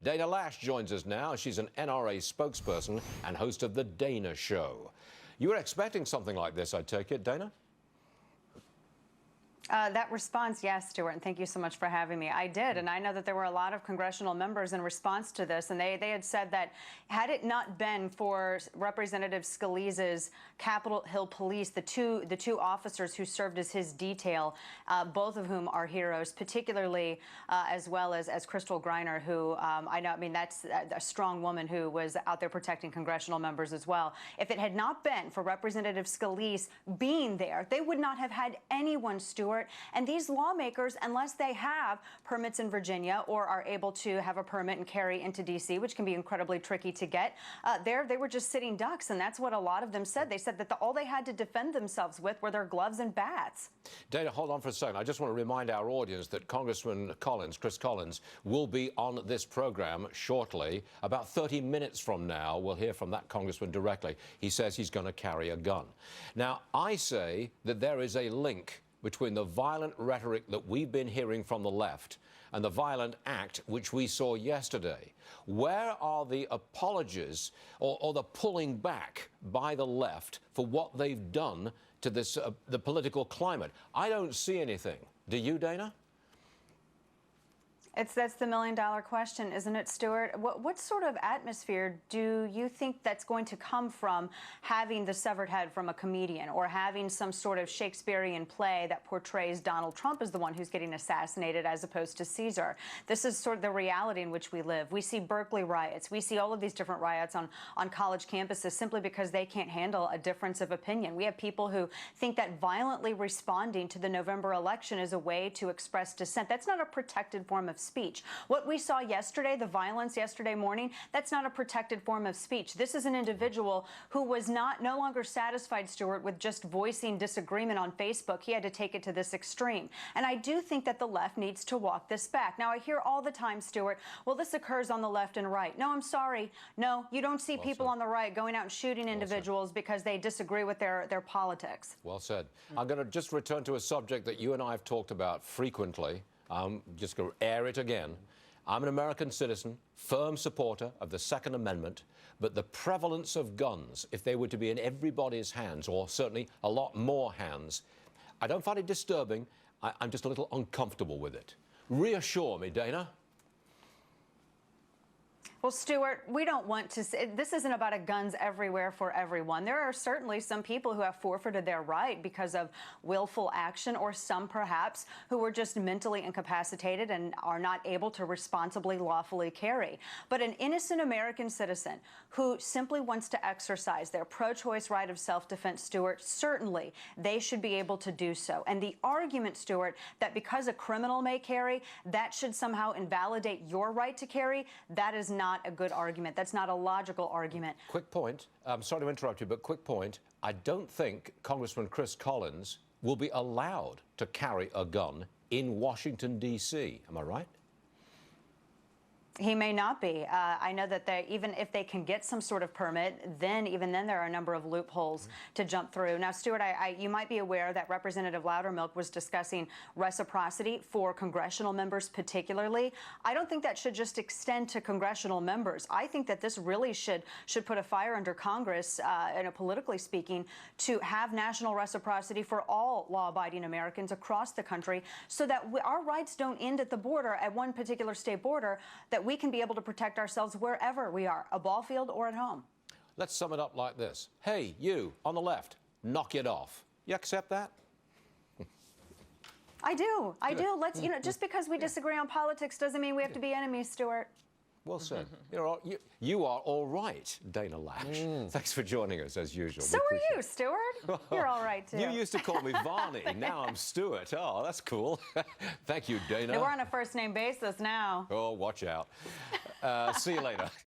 Dana Loesch joins us now. She's an NRA spokesperson and host of The Dana Show. You were expecting something like this, I take it, Dana? That response, yes, Stuart, and thank you so much for having me. I did, and I know that there were a lot of congressional members in response to this, and they had said that had it not been for Representative Scalise's Capitol Hill Police, the two officers who served as his detail, both of whom are heroes, particularly as well as Crystal Griner, who I know, I mean, that's a strong woman who was out there protecting congressional members as well. If it had not been for Representative Scalise being there, they would not have had anyone, Stuart. And these lawmakers, unless they have permits in Virginia or are able to have a permit and carry into D.C., which can be incredibly tricky to get, they were just sitting ducks. And that's what a lot of them said. They said that all they had to defend themselves with were their gloves and bats. Dana, hold on for a second. I just want to remind our audience that Congressman Chris Collins, will be on this program shortly. About 30 minutes from now, we'll hear from that congressman directly. He says he's going to carry a gun. Now, I say that there is a link between the violent rhetoric that we've been hearing from the left and the violent act which we saw yesterday. Where are the apologies or the pulling back by the left for what they've done to this the political climate? I don't see anything. Do you, Dana? That's the million-dollar question, isn't it, Stuart? What sort of atmosphere do you think that's going to come from having the severed head from a comedian or having some sort of Shakespearean play that portrays Donald Trump as the one who's getting assassinated as opposed to Caesar? This is sort of the reality in which we live. We see Berkeley riots. We see all of these different riots on college campuses simply because they can't handle a difference of opinion. We have people who think that violently responding to the November election is a way to express dissent. That's not a protected form of speech. What we saw yesterday, the violence yesterday morning, that's not a protected form of speech. This is an individual who was no longer satisfied, Stuart, with just voicing disagreement on Facebook. He had to take it to this extreme. And I do think that the left needs to walk this back. Now, I hear all the time, Stuart, well, this occurs on the left and right. No, I'm sorry. No, you don't see people on the right going out and shooting individuals because they disagree with their politics. Well said. I'm going to just return to a subject that you and I have talked about frequently. I'm just going to air it again. I'm an American citizen, firm supporter of the Second Amendment, but the prevalence of guns, if they were to be in everybody's hands, or certainly a lot more hands, I don't find it disturbing. I'm just a little uncomfortable with it. Reassure me, Dana. Well, Stuart, we don't want to say, this isn't about a guns everywhere for everyone. There are certainly some people who have forfeited their right because of willful action, or some perhaps who were just mentally incapacitated and are not able to responsibly, lawfully carry. But an innocent American citizen who simply wants to exercise their pro-choice right of self-defense, Stuart, certainly they should be able to do so. And the argument, Stuart, that because a criminal may carry, that should somehow invalidate your right to carry, that is not a good argument. That's not a logical argument. Quick point. I'm sorry to interrupt you, but quick point. I don't think Congressman Chris Collins will be allowed to carry a gun in Washington, D.C. Am I right? He may not be. I know that even if they can get some sort of permit, even then there are a number of loopholes to jump through. Now, Stuart, you might be aware that Representative Loudermilk was discussing reciprocity for congressional members particularly. I don't think that should just extend to congressional members. I think that this really should put a fire under Congress, politically speaking, to have national reciprocity for all law-abiding Americans across the country so that our rights don't end at the border, at one particular state border, that we can be able to protect ourselves wherever we are, a ball field or at home. Let's sum it up like this. Hey, you on the left, knock it off. You accept that? I do. I do. Let's, just because we disagree on politics doesn't mean we have to be enemies, Stuart. Well said. You are all right, Dana Loesch. Thanks for joining us, as usual. So are you, Stuart. You're all right, too. You used to call me Varney. Now I'm Stuart. Oh, that's cool. Thank you, Dana. We're on a first-name basis now. Oh, watch out. See you later.